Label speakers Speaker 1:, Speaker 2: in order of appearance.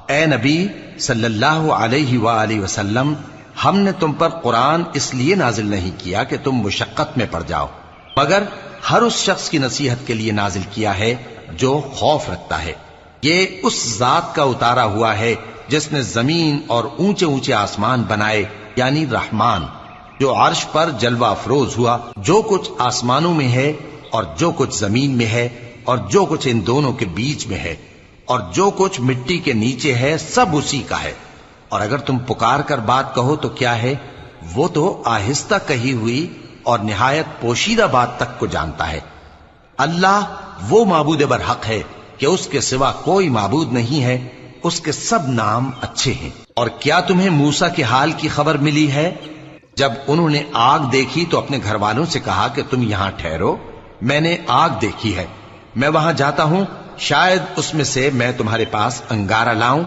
Speaker 1: اے نبی صلی اللہ علیہ وآلہ وسلم، ہم نے تم پر قرآن اس لیے نازل نہیں کیا کہ تم مشقت میں پڑ جاؤ، مگر ہر اس شخص کی نصیحت کے لیے نازل کیا ہے جو خوف رکھتا ہے۔ یہ اس ذات کا اتارا ہوا ہے جس نے زمین اور اونچے اونچے آسمان بنائے، یعنی رحمان، جو عرش پر جلوہ افروز ہوا۔ جو کچھ آسمانوں میں ہے اور جو کچھ زمین میں ہے اور جو کچھ ان دونوں کے بیچ میں ہے اور جو کچھ مٹی کے نیچے ہے، سب اسی کا ہے۔ اور اگر تم پکار کر بات کہو تو کیا ہے، وہ تو آہستہ کہی ہوئی اور نہایت پوشیدہ بات تک کو جانتا ہے۔ اللہ وہ معبود برحق ہے کہ اس کے سوا کوئی معبود نہیں ہے، اس کے سب نام اچھے ہیں۔ اور کیا تمہیں موسیٰ کے حال کی خبر ملی ہے؟ جب انہوں نے آگ دیکھی تو اپنے گھر والوں سے کہا کہ تم یہاں ٹھہرو، میں نے آگ دیکھی ہے، میں وہاں جاتا ہوں، شاید اس میں سے میں تمہارے پاس انگارہ لاؤں۔